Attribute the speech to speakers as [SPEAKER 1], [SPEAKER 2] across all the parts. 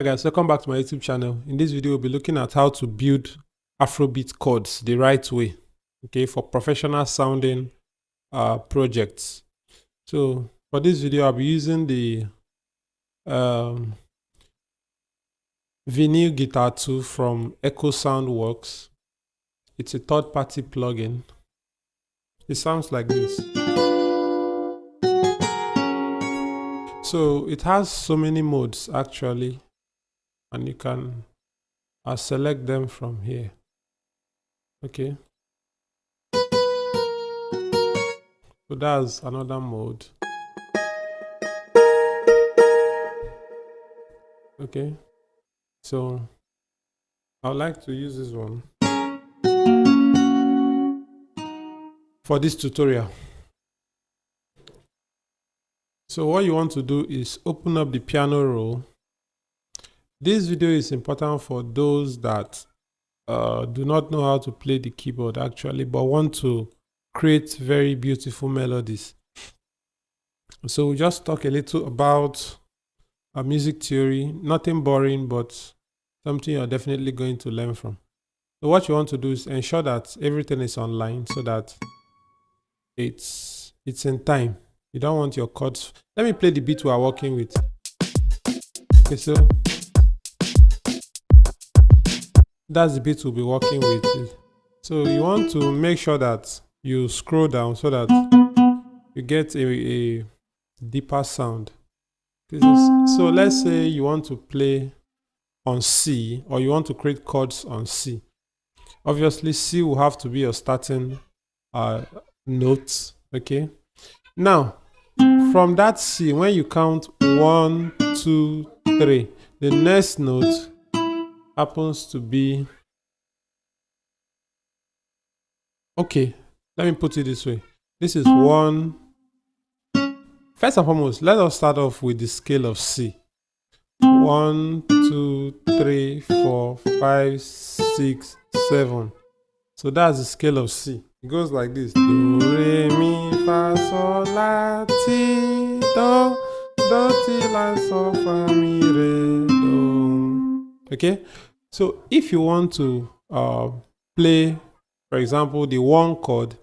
[SPEAKER 1] Hi guys, welcome back to my YouTube channel. In this video, we'll be looking at how to build Afrobeat chords the right way, okay, for professional sounding projects. So for this video, I'll be using the vinyl guitar tool from soundworks. It's a third-party plugin. It sounds like this. So it has so many modes actually, and you can select them from here. Okay, so that's another mode. Okay, so I would like to use this one for this tutorial. So what you want to do is open up the piano roll. This video is important for those that do not know how to play the keyboard actually, but want to create very beautiful melodies. So we'll just talk a little about music theory, nothing boring, but something you're definitely going to learn from. So what you want to do is ensure that everything is online so that it's in time. You don't want your chords. Let me play the beat we are working with. Okay, so that's the beat we'll be working with. So you want to make sure that you scroll down so that you get a deeper sound. So let's say you want to play on C, or you want to create chords on C. Obviously C will have to be your starting note. Okay, now from that C, when you count 1, 2, 3, the next note happens to be, okay, let me put it this way. This is 1. First and foremost, let us start off with the scale of C. 1, 2, 3, 4, 5, 6, 7. So that's the scale of C. It goes like this: do, re, mi, fa, sol, la, ti, do, ti, la, sol, fa, mi, re, do. Okay, so if you want to play, for example, the one chord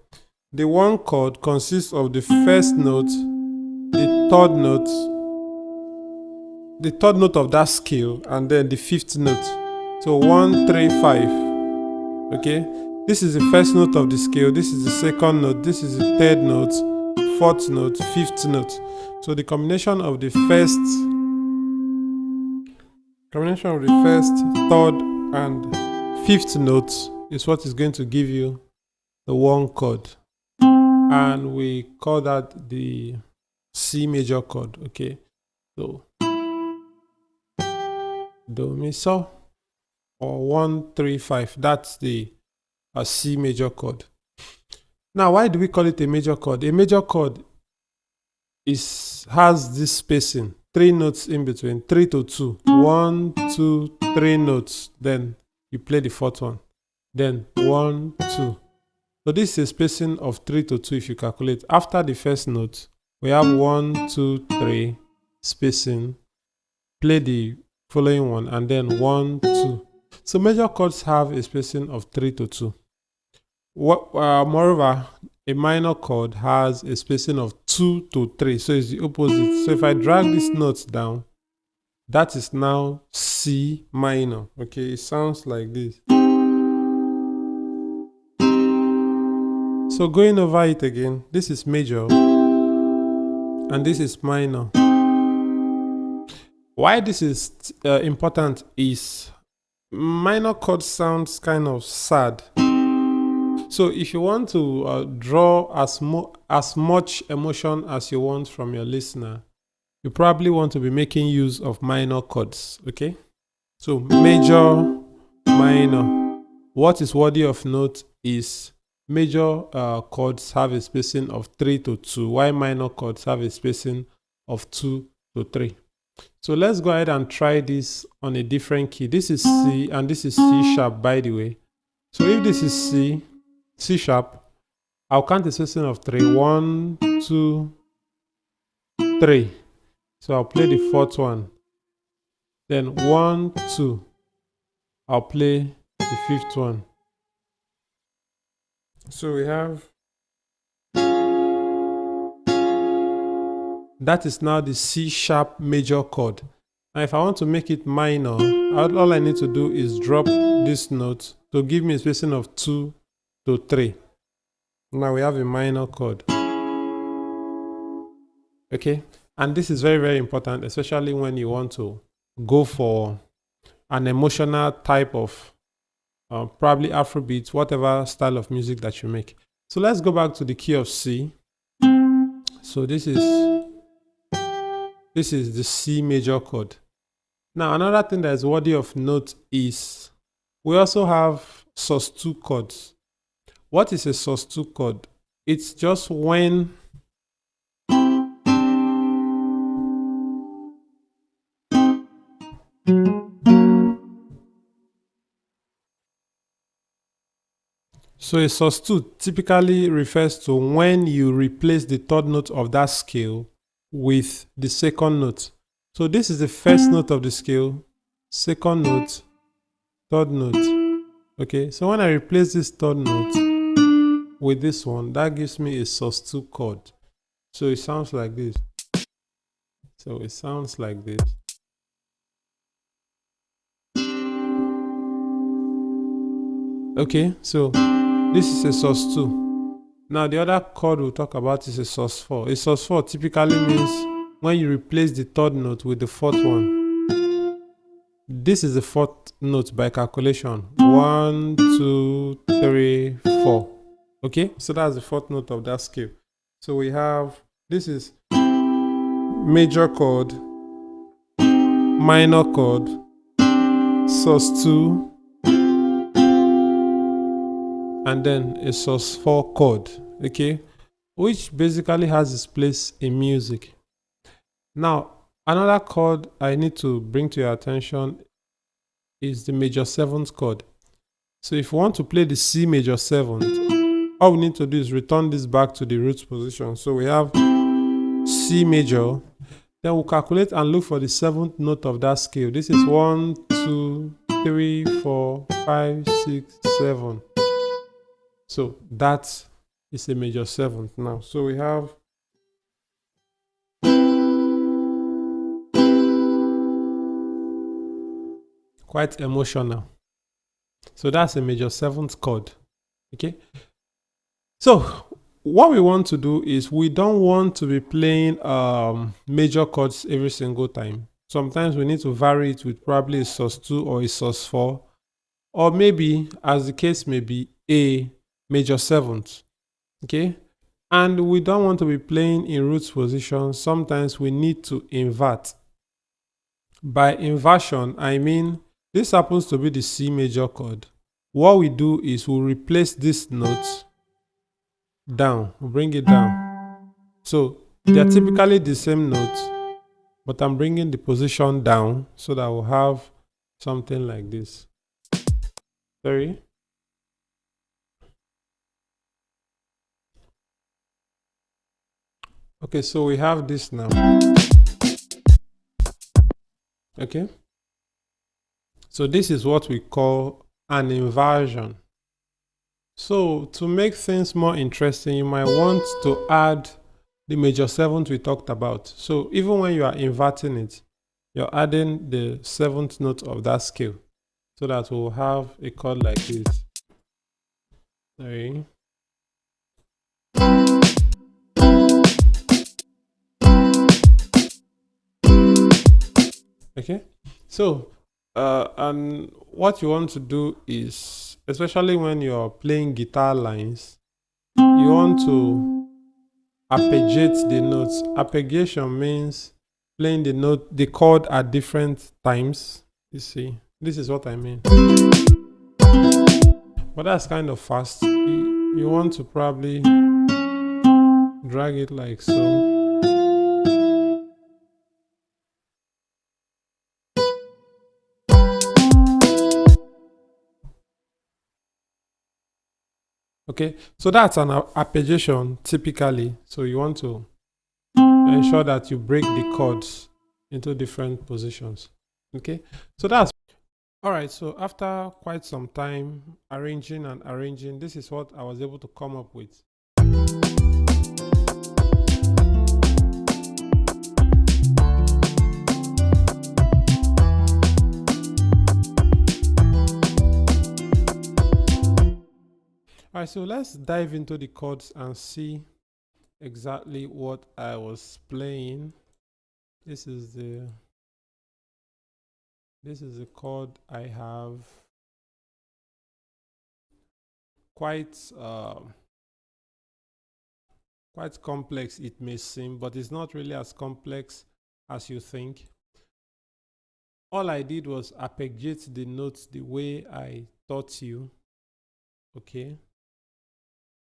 [SPEAKER 1] consists of the first note, the third note of that scale, and then the fifth note. So 1, 3, 5. Okay, this is the first note of the scale, this is the second note, this is the third note, fourth note, fifth note. So the combination of the first, third, and fifth notes is what is going to give you the one chord, and we call that the C major chord. Okay, so do, mi, so, or 1, 3, 5. That's the C major chord. Now, why do we call it a major chord? A major chord has this spacing, 3 notes in between, 3 to 2. 1, 2, 3 notes. Then you play the fourth one. Then 1, 2. So this is a spacing of 3 to 2 if you calculate. After the first note, we have 1, 2, 3 spacing. Play the following one, and then 1, 2. So major chords have a spacing of 3 to 2. Moreover, a minor chord has a spacing of 2 to 3. So it's the opposite. So if I drag these notes down, that is now C minor. Okay, it sounds like this. So going over it again, this is major and this is minor. Why this is important is minor chord sounds kind of sad. So if you want to draw as much emotion as you want from your listener, you probably want to be making use of minor chords. Okay, so major, minor. What is worthy of note is major chords have a spacing of 3 to 2, while minor chords have a spacing of 2 to 3. So let's go ahead and try this on a different key. This is C and this is C sharp, by the way. So if this is C sharp, I'll count a spacing of 3. 1, 2, 3. So I'll play the fourth one. Then 1, 2. I'll play the fifth one. So we have, that is now the C sharp major chord. Now if I want to make it minor, all I need to do is drop this note to give me a spacing of 2 to 3. Now we have a minor chord. Okay, and this is very, very important, especially when you want to go for an emotional type of probably Afrobeat, whatever style of music that you make. So let's go back to the key of C. So this is the C major chord. Now another thing that is worthy of note is we also have sus2 chords. What is a sus2 chord? It's just when so a sus2 typically refers to when you replace the third note of that scale with the second note. So this is the first note of the scale, second note, third note. Okay, so when I replace this third note with this one, that gives me a sus2 chord. So it sounds like this. So it sounds like this. Okay, so this is a sus2. Now the other chord we'll talk about is a sus4. A sus4 typically means when you replace the third note with the fourth one. This is the fourth note by calculation. 1, 2, 3, 4. Okay, so that's the fourth note of that scale. So we have, this is major chord, minor chord, sus2, and then a sus4 chord, okay, which basically has its place in music. Now, another chord I need to bring to your attention is the major 7th chord. So if you want to play the C major 7th, all we need to do is return this back to the root position. So we have C major, then we'll calculate and look for the 7th note of that scale. This is 1, 2, 3, 4, 5, 6, 7. So that is a major 7th now. So we have quite emotional. So that's a major 7th chord. Okay. So what we want to do is we don't want to be playing major chords every single time. Sometimes we need to vary it with probably a sus2 or a sus4, or maybe, as the case may be, a major 7th. Okay, and we don't want to be playing in root position. Sometimes we need to invert. By inversion, I mean this happens to be the C major chord. What we do is we'll replace this note down, we'll bring it down. So they're typically the same note, but I'm bringing the position down so that we'll have something like this. Sorry. Okay, so we have this now. Okay. So this is what we call an inversion. So to make things more interesting, you might want to add the major 7th we talked about. So even when you are inverting it, you're adding the 7th note of that scale so that we'll have a chord like this. Sorry. Okay, so and what you want to do is, especially when you're playing guitar lines, you want to arpeggiate the notes. Arpeggiation means playing the chord at different times. You see, this is what I mean. But that's kind of fast. You want to probably drag it like so. Okay, so that's an arpeggiation typically. So you want to ensure that you break the chords into different positions. Okay, so that's all right. So after quite some time arranging and arranging, this is what I was able to come up with. All right, so let's dive into the chords and see exactly what I was playing. This is the chord I have. Quite quite complex it may seem, but it's not really as complex as you think. All I did was arpeggiate the notes the way I taught you. Okay,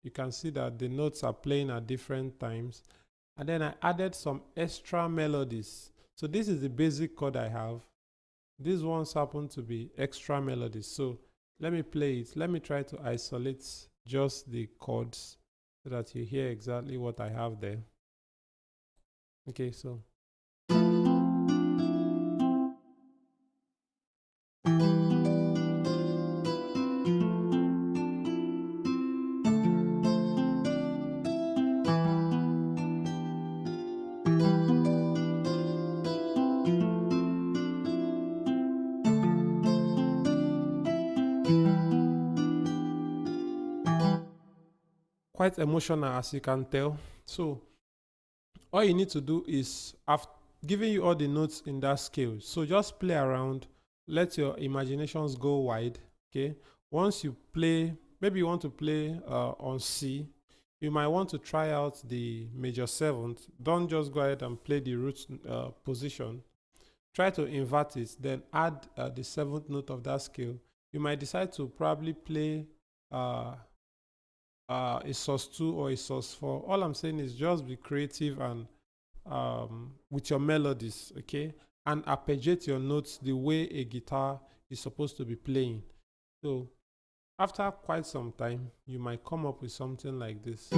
[SPEAKER 1] you can see that the notes are playing at different times, and then I added some extra melodies. So this is the basic chord I have. These ones happen to be extra melodies. So let me play it. Let me try to isolate just the chords so that you hear exactly what I have there. Okay, so quite emotional as you can tell. So all you need to do is, I've given you all the notes in that scale. So just play around, let your imaginations go wide. Okay. Once you play, maybe you want to play on C, you might want to try out the major seventh. Don't just go ahead and play the root position. Try to invert it, then add the seventh note of that scale. You might decide to probably play a sus2 or a sus4. All I'm saying is just be creative and with your melodies, okay? And arpeggiate your notes the way a guitar is supposed to be playing. So after quite some time, you might come up with something like this.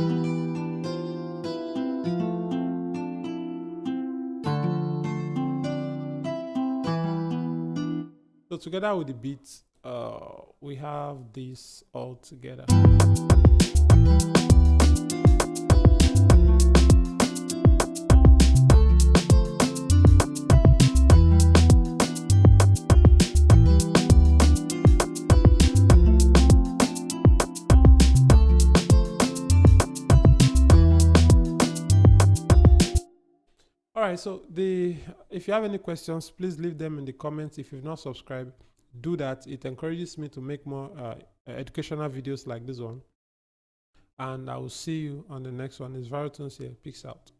[SPEAKER 1] So together with the beats, we have this all together. All right, so if you have any questions, please leave them in the comments. If you've not subscribed, do that. It encourages me to make more educational videos like this one. And I will see you on the next one. It's Varitones here. Peace out.